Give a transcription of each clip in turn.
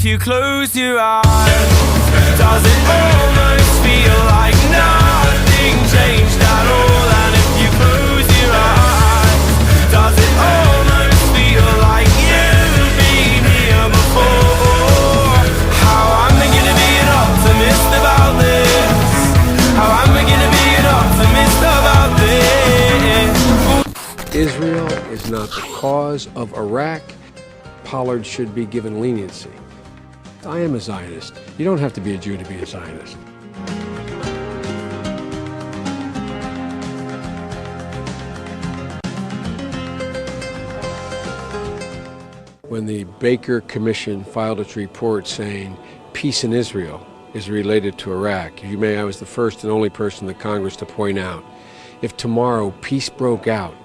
if you close your eyes, does it almost feel like nothing changed at all? And if you close your eyes, does it almost feel like you've been here before? How am I gonna be an optimist about this? How am I gonna be an optimist about this? Israel is not the cause of Iraq. Pollard should be given leniency. I am a Zionist. You don't have to be a Jew to be a Zionist. When the Baker Commission filed its report saying peace in Israel is related to Iraq, you may, I was the first and only person in the Congress to point out, if tomorrow peace broke out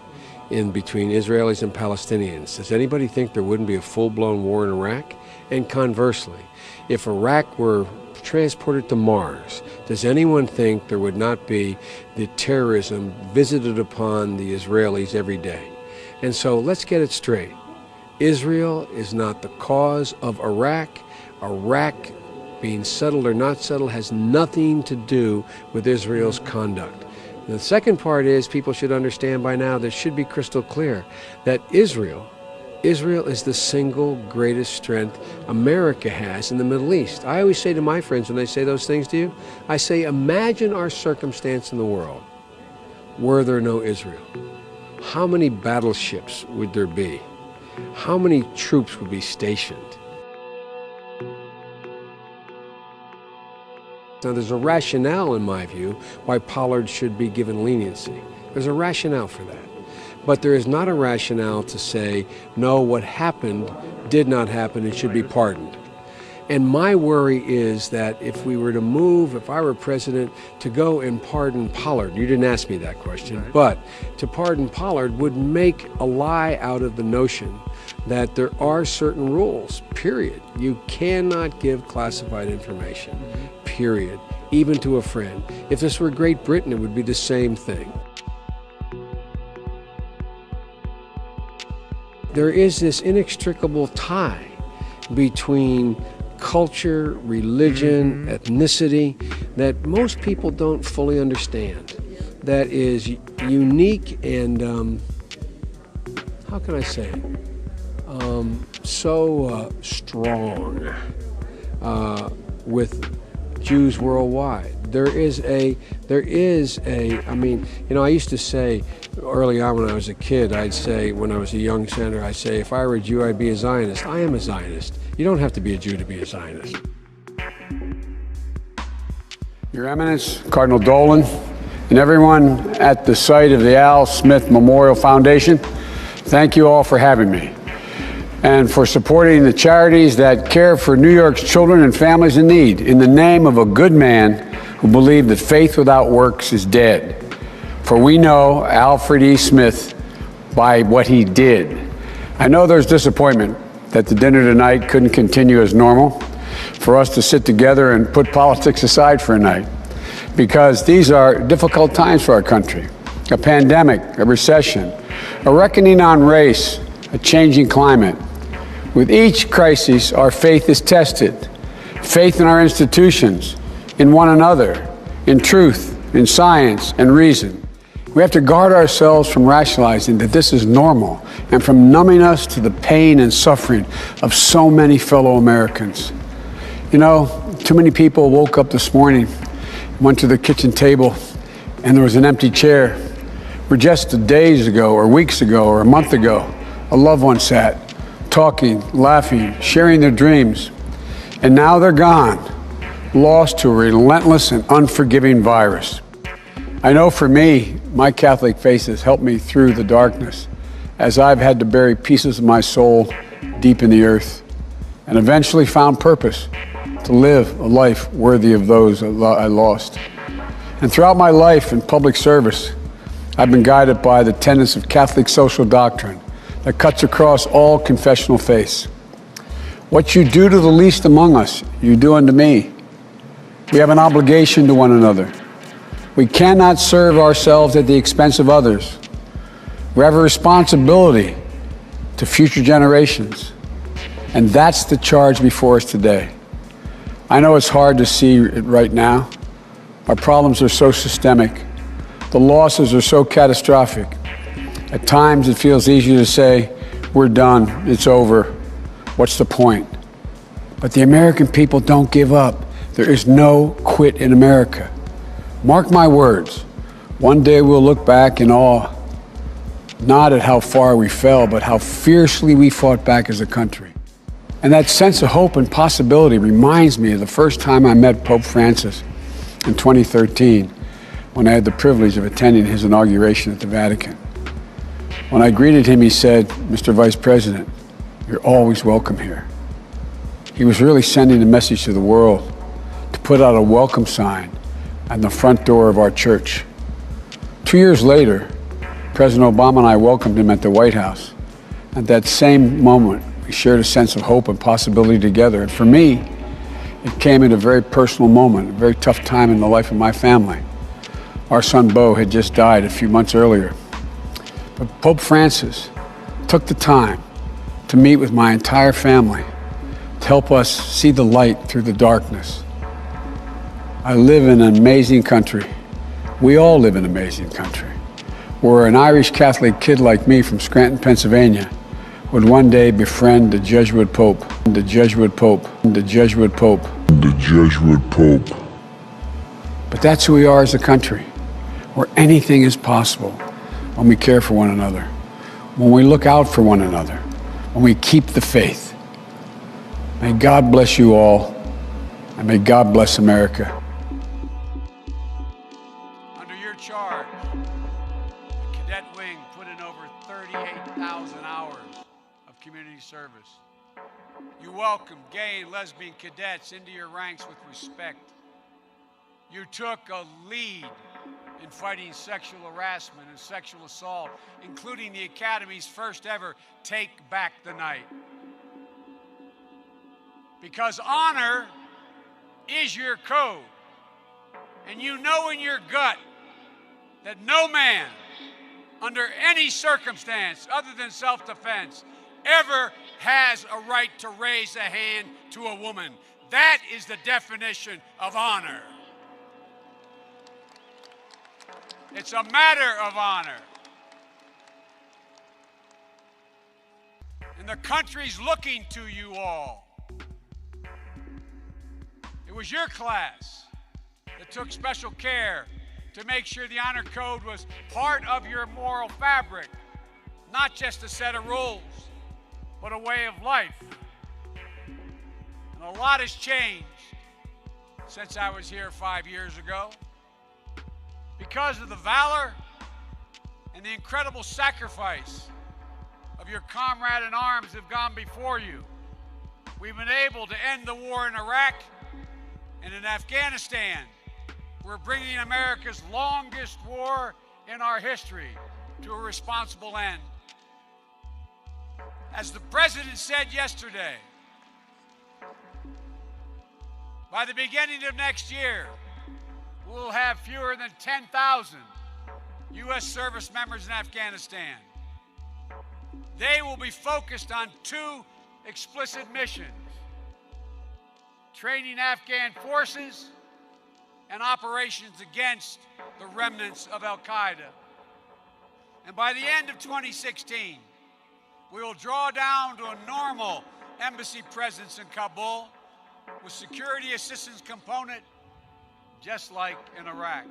in between Israelis and Palestinians, does anybody think there wouldn't be a full-blown war in Iraq? And conversely, if Iraq were transported to Mars, does anyone think there would not be the terrorism visited upon the Israelis every day? And so let's get it straight. Israel is not the cause of Iraq. Iraq being settled or not settled has nothing to do with Israel's conduct. The second part is people should understand by now, that should be crystal clear, that Israel is the single greatest strength America has in the Middle East. I always say to my friends when they say those things to you, I say, imagine our circumstance in the world were there no Israel. How many battleships would there be? How many troops would be stationed? Now, there's a rationale, in my view, why Pollard should be given leniency. There's a rationale for that. But there is not a rationale to say, no, what happened did not happen and should be pardoned. And my worry is that if we were to move, if I were president, to go and pardon Pollard, you didn't ask me that question, but to pardon Pollard would make a lie out of the notion that there are certain rules, period. You cannot give classified information, period, even to a friend. If this were Great Britain, it would be the same thing. There is this inextricable tie between culture, religion, ethnicity that most people don't fully understand, that is unique and, how can I say it? So strong with Jews worldwide. There is a, I mean, you know, I used to say early on when I was a kid, I'd say, when I was a young senator, I'd say, if I were a Jew, I'd be a Zionist. I am a Zionist. You don't have to be a Jew to be a Zionist. Your Eminence, Cardinal Dolan, and everyone at the site of the Al Smith Memorial Foundation, thank you all for having me and for supporting the charities that care for New York's children and families in need in the name of a good man who believed that faith without works is dead. For we know Alfred E. Smith by what he did. I know there's disappointment that the dinner tonight couldn't continue as normal, for us to sit together and put politics aside for a night, because these are difficult times for our country. A pandemic, a recession, a reckoning on race, a changing climate. With each crisis, our faith is tested. Faith in our institutions, in one another, in truth, in science, and reason. We have to guard ourselves from rationalizing that this is normal and from numbing us to the pain and suffering of so many fellow Americans. You know, too many people woke up this morning, went to the kitchen table, and there was an empty chair where just days ago or weeks ago or a month ago, a loved one sat, talking, laughing, sharing their dreams. And now they're gone, lost to a relentless and unforgiving virus. I know for me, my Catholic faith has helped me through the darkness as I've had to bury pieces of my soul deep in the earth and eventually found purpose to live a life worthy of those I lost. And throughout my life in public service, I've been guided by the tenets of Catholic social doctrine that cuts across all confessional faiths. What you do to the least among us, you do unto me. We have an obligation to one another. We cannot serve ourselves at the expense of others. We have a responsibility to future generations. And that's the charge before us today. I know it's hard to see it right now. Our problems are so systemic. The losses are so catastrophic. At times it feels easier to say, we're done, it's over, what's the point? But the American people don't give up. There is no quit in America. Mark my words, one day we'll look back in awe, not at how far we fell, but how fiercely we fought back as a country. And that sense of hope and possibility reminds me of the first time I met Pope Francis in 2013, when I had the privilege of attending his inauguration at the Vatican. When I greeted him, he said, "Mr. Vice President, you're always welcome here." He was really sending a message to the world to put out a welcome sign on the front door of our church. 2 years later, President Obama and I welcomed him at the White House. At that same moment, we shared a sense of hope and possibility together. And for me, it came at a very personal moment, a very tough time in the life of my family. Our son, Beau, had just died a few months earlier. But Pope Francis took the time to meet with my entire family to help us see the light through the darkness. I live in an amazing country. We all live in an amazing country, where an Irish Catholic kid like me from Scranton, Pennsylvania, would one day befriend the Jesuit Pope, the Jesuit Pope, the Jesuit Pope, the Jesuit Pope. But that's who we are as a country, where anything is possible when we care for one another, when we look out for one another, when we keep the faith. May God bless you all, and may God bless America. Under your charge, the Cadet Wing put in over 38,000 hours of community service. You welcomed gay and lesbian cadets into your ranks with respect. You took a lead in fighting sexual harassment and sexual assault, including the Academy's first ever Take Back the Night. Because honor is your code, and you know in your gut that no man, under any circumstance other than self-defense, ever has a right to raise a hand to a woman. That is the definition of honor. It's a matter of honor. And the country's looking to you all. It was your class that took special care to make sure the honor code was part of your moral fabric, not just a set of rules, but a way of life. And a lot has changed since I was here 5 years ago. Because of the valor and the incredible sacrifice of your comrade in arms who have gone before you, we've been able to end the war in Iraq, and in Afghanistan, we're bringing America's longest war in our history to a responsible end. As the President said yesterday, by the beginning of next year, we'll have fewer than 10,000 U.S. service members in Afghanistan. They will be focused on two explicit missions: training Afghan forces and operations against the remnants of Al-Qaeda. And by the end of 2016, we will draw down to a normal embassy presence in Kabul with security assistance component, just like in Iraq.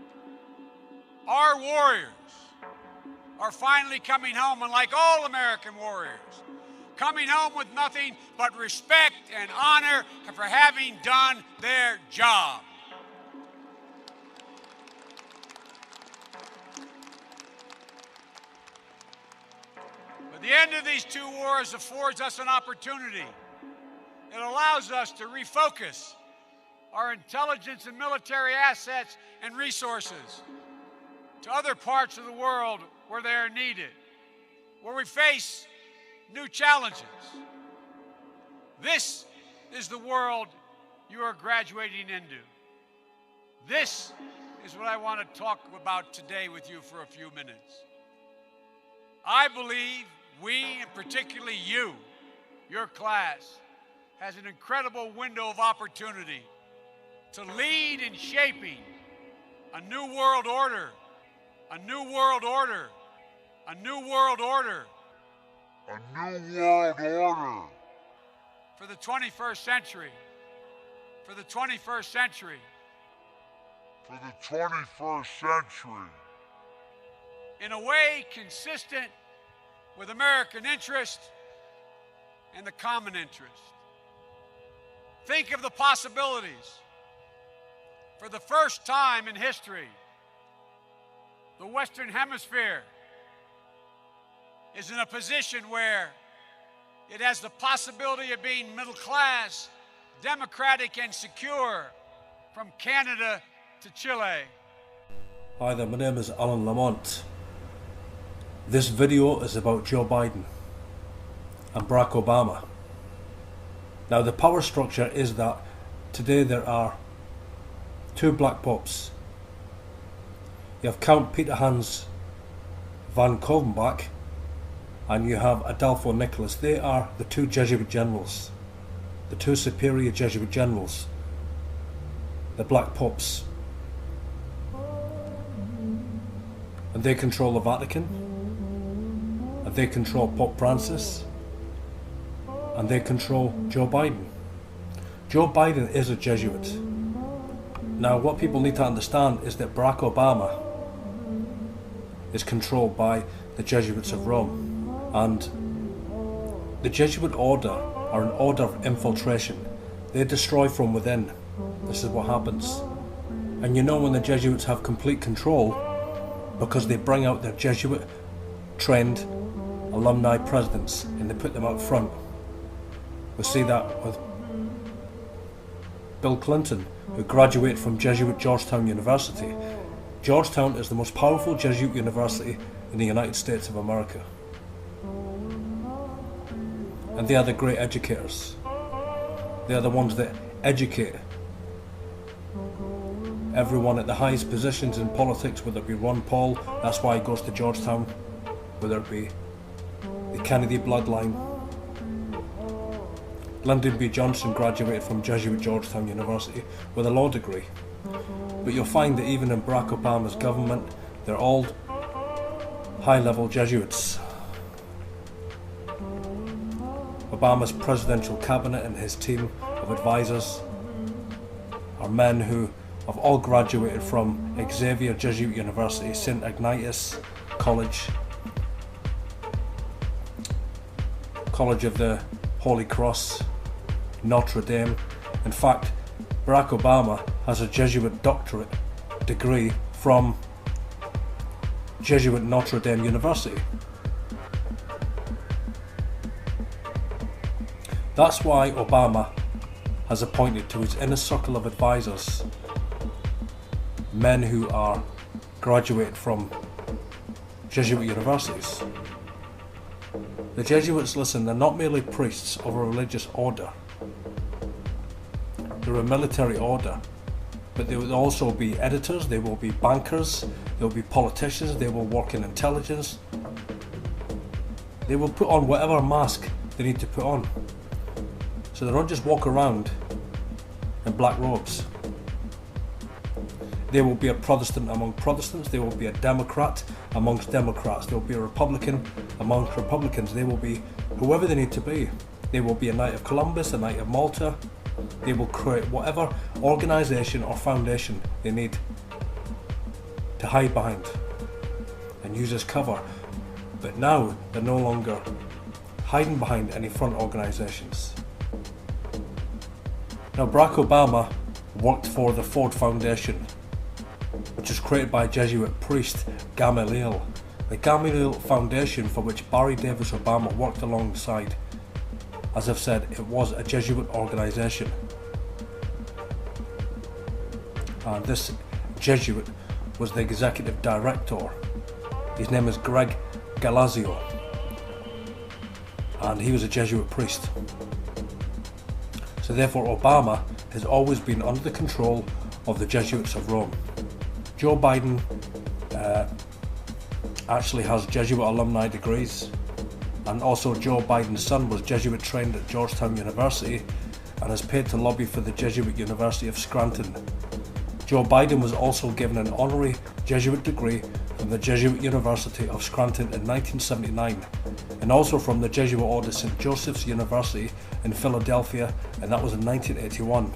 Our warriors are finally coming home, and like all American warriors, coming home with nothing but respect and honor for having done their job. But the end of these two wars affords us an opportunity. It allows us to refocus our intelligence and military assets and resources to other parts of the world where they are needed, where we face new challenges. This is the world you are graduating into. This is what I want to talk about today with you for a few minutes. I believe we, and particularly you, your class, has an incredible window of opportunity to lead in shaping a new world order, a new world order, a new world order, a new world order for the 21st century, for the 21st century, for the 21st century, in a way consistent with American interest and the common interest. Think of the possibilities. For the first time in history, the Western Hemisphere is in a position where it has the possibility of being middle class, democratic, and secure from Canada to Chile. Hi there, my name is Lamont. This video is about Joe Biden and Barack Obama. Now the power structure is that today there are two black popes. You have Count Peter Hans van Kolvenbach and you have Adolfo Nicholas. They are the two Jesuit generals, the two superior Jesuit generals, the black popes. And they control the Vatican, and they control Pope Francis, and they control Joe Biden. Joe Biden is a Jesuit. Now what people need to understand is that Barack Obama is controlled by the Jesuits of Rome, and the Jesuit order are an order of infiltration. They destroy from within. This is what happens. And you know when the Jesuits have complete control, because they bring out their Jesuit trained alumni presidents and they put them out front. We see that with Bill Clinton, who graduated from Jesuit Georgetown University. Georgetown is the most powerful Jesuit university in the United States of America. And they are the great educators. They are the ones that educate everyone at the highest positions in politics, whether it be Ron Paul, that's why he goes to Georgetown, whether it be the Kennedy bloodline. Lyndon B. Johnson graduated from Jesuit Georgetown University with a law degree. But you'll find that even in Barack Obama's government, they're all high-level Jesuits. Obama's presidential cabinet and his team of advisors are men who have all graduated from Xavier Jesuit University, St. Ignatius College, College of the Holy Cross, Notre Dame. In fact, Barack Obama has a Jesuit doctorate degree from Jesuit Notre Dame University. That's why Obama has appointed to his inner circle of advisors men who are graduated from Jesuit universities. The Jesuits, listen, they're not merely priests of a religious order. They're a military order, but they will also be editors, they will be bankers, they will be politicians, they will work in intelligence. They will put on whatever mask they need to put on. So they don't just walk around in black robes. They will be a Protestant among Protestants, they will be a Democrat amongst Democrats, they will be a Republican amongst Republicans, they will be whoever they need to be. They will be a Knight of Columbus, a Knight of Malta. They will create whatever organisation or foundation they need to hide behind and use as cover. But now they're no longer hiding behind any front organisations. Now Barack Obama worked for the Ford Foundation, which was created by Jesuit priest Gamaliel. The Gamaliel Foundation, for which Barry Davis Obama worked alongside. As I've said, it was a Jesuit organisation. And this Jesuit was the executive director. His name is Greg Galazio. And he was a Jesuit priest. So therefore Obama has always been under the control of the Jesuits of Rome. Joe Biden actually has Jesuit alumni degrees, and also Joe Biden's son was Jesuit trained at Georgetown University, and is paid to lobby for the Jesuit University of Scranton. Joe Biden was also given an honorary Jesuit degree from the Jesuit University of Scranton in 1979, and also from the Jesuit Order St. Joseph's University in Philadelphia, and that was in 1981.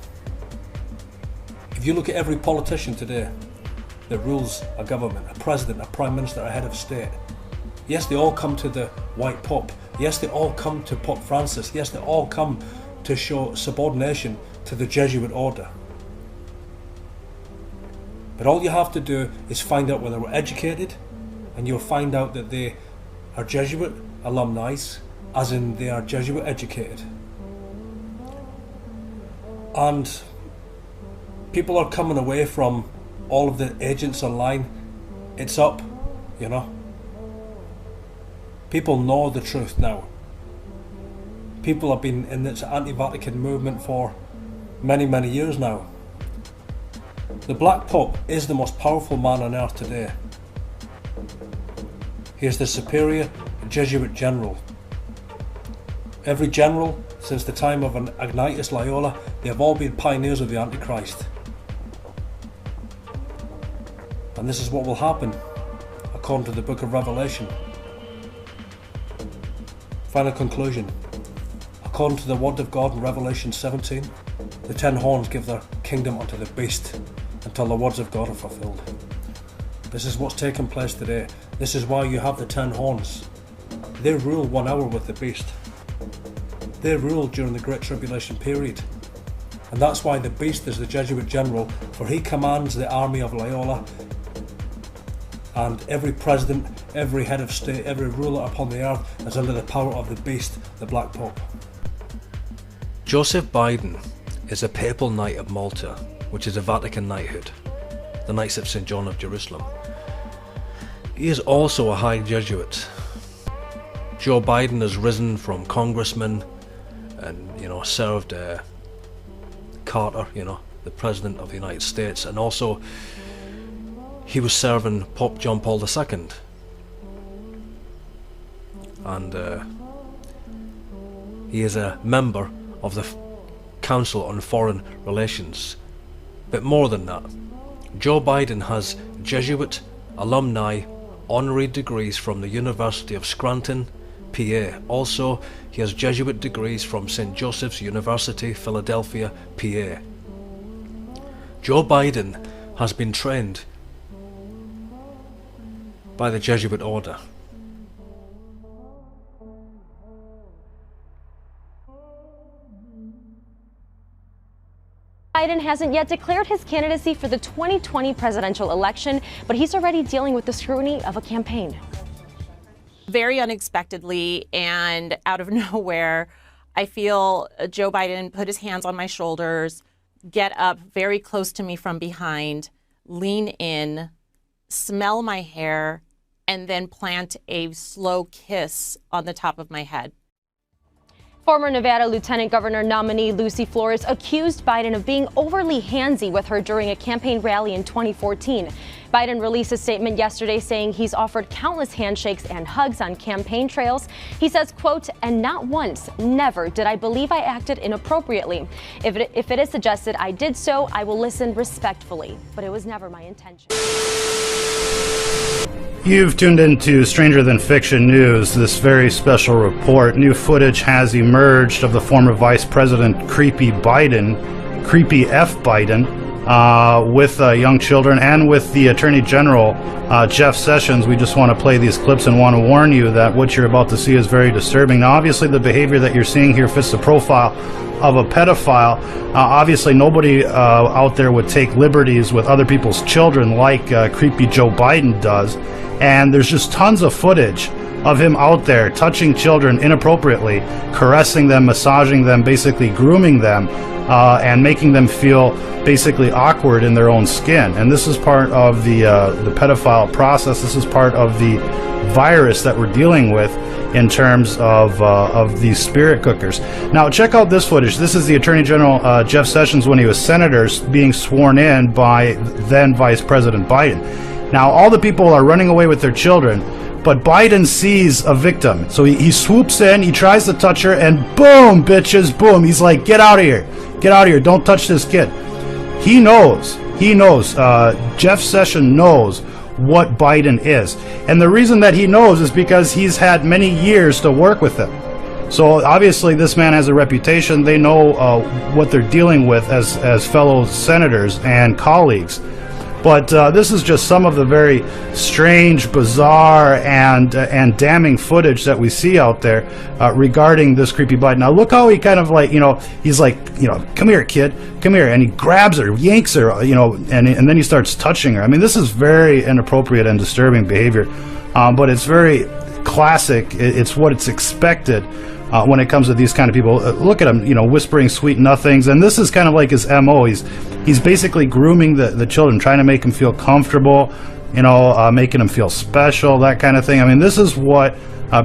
If you look at every politician today that rules a government, a president, a prime minister, a head of state, yes, they all come to the White Pope. Yes, they all come to Pope Francis. Yes, they all come to show subordination to the Jesuit order. But all you have to do is find out whether they were educated, and you'll find out that they are Jesuit alumni, as in they are Jesuit educated. And people are coming away from all of the agents online. It's up, you know. People know the truth now. People have been in this anti-Vatican movement for many, many years now. The Black Pope is the most powerful man on earth today. He is the superior Jesuit general. Every general, since the time of Ignatius Loyola, they have all been pioneers of the Antichrist. And this is what will happen, according to the book of Revelation. Final conclusion. According to the word of God in Revelation 17, the 10 horns give their kingdom unto the beast until the words of God are fulfilled. This is what's taking place today. This is why you have the 10 horns. They rule 1 hour with the beast. They rule during the Great Tribulation period. And that's why the beast is the Jesuit general, for he commands the army of Loyola, and every president, every head of state, every ruler upon the earth is under the power of the beast, the Black Pope. Joseph Biden is a papal knight of Malta, which is a Vatican knighthood, the Knights of St. John of Jerusalem. He is also a high Jesuit. Joe Biden has risen from congressman and, served Carter, the President of the United States, and also he was serving Pope John Paul II. And he is a member of the Council on Foreign Relations. But more than that, Joe Biden has Jesuit alumni honorary degrees from the University of Scranton, PA. Also, he has Jesuit degrees from St. Joseph's University, Philadelphia, PA. Joe Biden has been trained by the Jesuit order. Biden hasn't yet declared his candidacy for the 2020 presidential election, but he's already dealing with the scrutiny of a campaign. Very unexpectedly and out of nowhere, I feel Joe Biden put his hands on my shoulders, get up very close to me from behind, lean in, smell my hair, and then plant a slow kiss on the top of my head. Former Nevada Lieutenant Governor nominee Lucy Flores accused Biden of being overly handsy with her during a campaign rally in 2014. Biden released a statement yesterday saying he's offered countless handshakes and hugs on campaign trails. He says, quote, "And not once, never did I believe I acted inappropriately. If it is suggested I did so, I will listen respectfully, but it was never my intention." You've tuned into Stranger Than Fiction News, this very special report. New footage has emerged of the former Vice President Creepy Biden, Creepy F. Biden, with young children, and with the Attorney General, Jeff Sessions. We just want to play these clips and want to warn you that what you're about to see is very disturbing. Now, obviously, the behavior that you're seeing here fits the profile of a pedophile. Obviously, nobody out there would take liberties with other people's children like Creepy Joe Biden does. And there's just tons of footage of him out there touching children inappropriately, caressing them, massaging them, basically grooming them, and making them feel basically awkward in their own skin. And this is part of the pedophile process. This is part of the virus that we're dealing with in terms of these spirit cookers. Now, check out this footage. This is the Attorney General Jeff Sessions when he was senator being sworn in by then Vice President Biden. Now, all the people are running away with their children But Biden sees a victim. So he swoops in, he tries to touch her, and boom, bitches, boom. He's like, get out of here. Get out of here. Don't touch this kid. He knows. Jeff Sessions knows what Biden is. And the reason that he knows is because he's had many years to work with him. So obviously this man has a reputation. They know what they're dealing with as fellow senators and colleagues. But this is just some of the very strange, bizarre, and damning footage that we see out there regarding this creepy Biden. Now look how he kind of like, he's like, come here, kid, come here, and he grabs her, yanks her, and then he starts touching her. I mean, this is very inappropriate and disturbing behavior, but it's very classic. It's what it's expected. When it comes to these kind of people. Look at him, whispering sweet nothings, and this is kind of like his MO. He's basically grooming the children, trying to make them feel comfortable, making them feel special, that kind of thing. I mean, this is what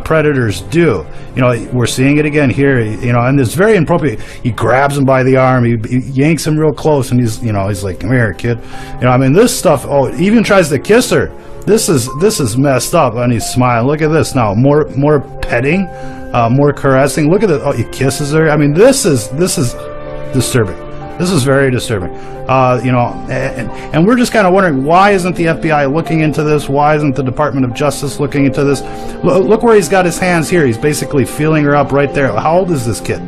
predators do. We're seeing it again here, and it's very inappropriate. He grabs him by the arm, he yanks him real close, and he's like, come here, kid. I mean, this stuff, he even tries to kiss her. This is messed up, and he's smiling. Look at this now, more petting, more caressing. Look at it. Oh, he kisses her. I mean, this is disturbing. This is very disturbing. And we're just kind of wondering, why isn't the FBI looking into this? Why isn't the Department of Justice looking into this? Look where he's got his hands here. He's basically feeling her up right there. How old is this kid?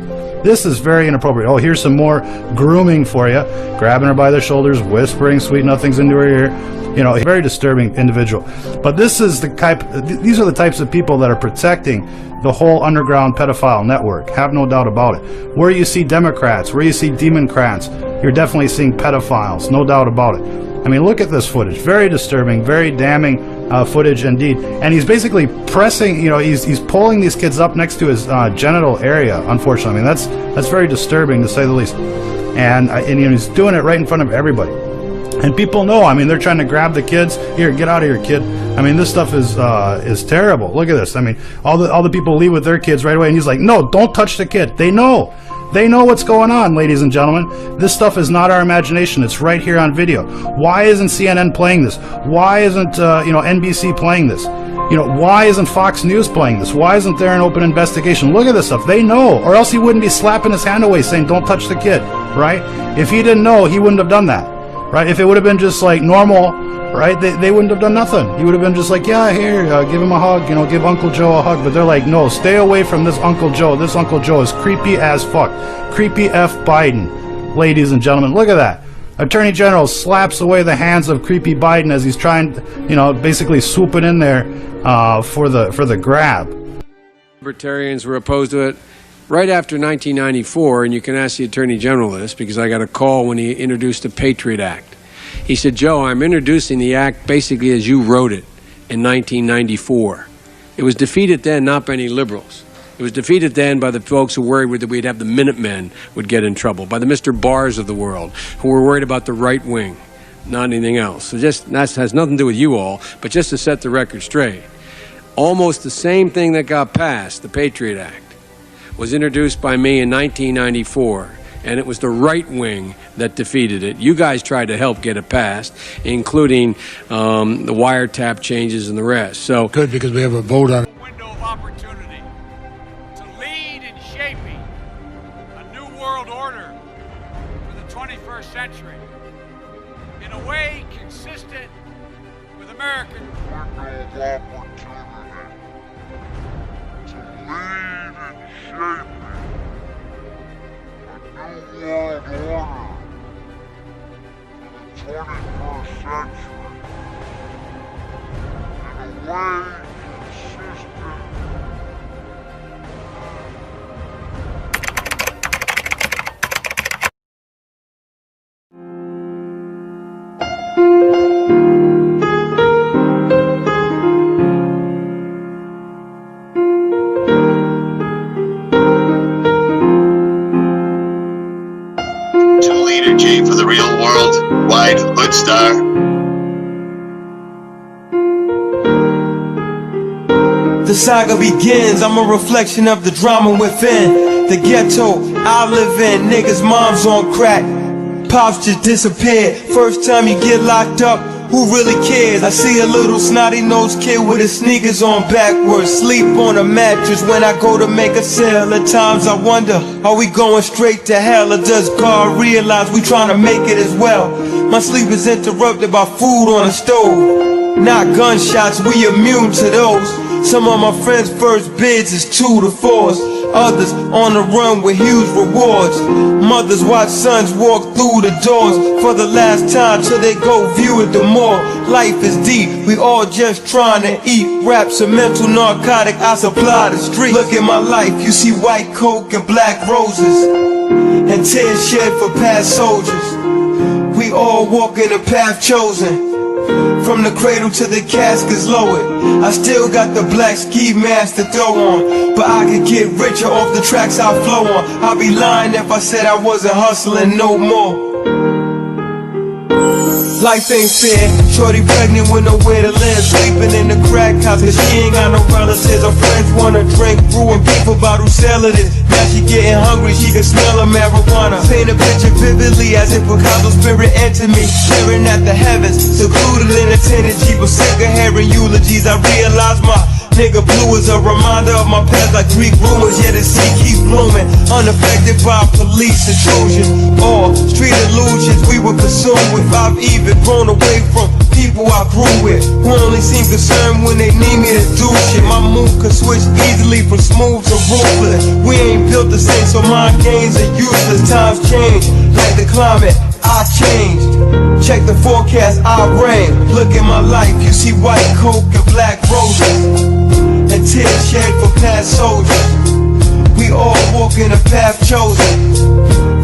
This is very inappropriate. Oh, here's some more grooming for you. Grabbing her by the shoulders, whispering sweet nothings into her ear. A very disturbing individual. But these are the types of people that are protecting the whole underground pedophile network. Have no doubt about it. Where you see Democrats, where you see Democrats, you're definitely seeing pedophiles. No doubt about it. I mean, look at this footage. Very disturbing, very damning footage indeed. And he's basically pressing, he's pulling these kids up next to his genital area, unfortunately. I mean, that's very disturbing, to say the least. And he's doing it right in front of everybody. And people know. I mean, they're trying to grab the kids. Here, get out of here, kid. I mean, this stuff is terrible. Look at this. I mean, all the people leave with their kids right away, and he's like, no, don't touch the kid. They know. They know what's going on, ladies and gentlemen. This stuff is not our imagination. It's right here on video. Why isn't CNN playing this? Why isn't NBC playing this? Why isn't Fox News playing this? Why isn't there an open investigation? Look at this stuff. They know, or else he wouldn't be slapping his hand away saying, don't touch the kid, right? If he didn't know, he wouldn't have done that. Right? If it would have been just like normal, right, they wouldn't have done nothing. He would have been just like, yeah, here, give him a hug, give Uncle Joe a hug. But they're like, no, stay away from this Uncle Joe. This Uncle Joe is creepy as fuck. Creepy F Biden, ladies and gentlemen. Look at that. Attorney General slaps away the hands of creepy Biden as he's trying, basically swooping in there for the grab. Libertarians were opposed to it right after 1994, and you can ask the Attorney General this, because I got a call when he introduced the Patriot Act. He said, Joe, I'm introducing the act basically as you wrote it in 1994. It was defeated then not by any liberals. It was defeated then by the folks who worried that we'd have the Minutemen would get in trouble, by the Mr. Barrs of the world, who were worried about the right wing, not anything else. So that has nothing to do with you all, but just to set the record straight. Almost the same thing that got passed, the Patriot Act, was introduced by me in 1994, and it was the right wing that defeated it. You guys tried to help get it passed, including the wiretap changes and the rest. So good, because we have a vote on it. Window of opportunity to lead in shaping a new world order for the 21st century in a way consistent with American Window of opportunity to lead and shape a new world order for the 21st century in a way consistent J for the real world, wide hood star. The saga begins, I'm a reflection of the drama within the ghetto I live in. Niggas' moms on crack, pops just disappeared. First time you get locked up, who really cares? I see a little snotty-nosed kid with his sneakers on backwards, sleep on a mattress when I go to make a sale. At times I wonder, are we going straight to hell, or does God realize we trying to make it as well? My sleep is interrupted by food on the stove, not gunshots, we immune to those. Some of my friends' first bids is 2 to 4s, others on the run with huge rewards. Mothers watch sons walk through the doors for the last time till they go view it the more. Life is deep, we all just trying to eat. Rap's a mental narcotic, I supply the street. Look at my life, you see white coke and black roses, and tears shed for past soldiers. We all walk in the path chosen, from the cradle to the casket's lowered. I still got the black ski mask to throw on, but I could get richer off the tracks I flow on. I'd be lying if I said I wasn't hustling no more. Life ain't fair, shorty pregnant with nowhere to live, sleeping in the crack house cause she ain't got no relatives. Her friends wanna drink, brew and beef about who selling it. Now she getting hungry, she can smell the marijuana. Paint a picture vividly as if Picasso's spirit entered me, staring at the heavens, secluded in a tinted Jeep. I'm sick of hearing eulogies, I realize my nigga blue is a reminder of my past, like Greek rumors, yet the sea keeps blooming, unaffected by police intrusion or street illusions we were consumed with. I've even grown away from people I grew with, who only seem concerned when they need me to do shit. My mood can switch easily from smooth to ruthless. We ain't built the same, so mind games are useless. Times change, like the climate, I changed. Check the forecast, I rain. Look at my life, you see white coke and black roses, and tears shed for past soldiers. We all walk in a path chosen,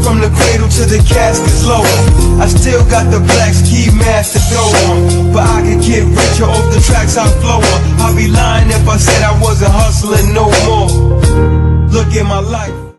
from the cradle to the casket's lower. I still got the black ski mask to throw on, but I could get richer off the tracks I flow on. I'd be lying if I said I wasn't hustling no more. Look at my life.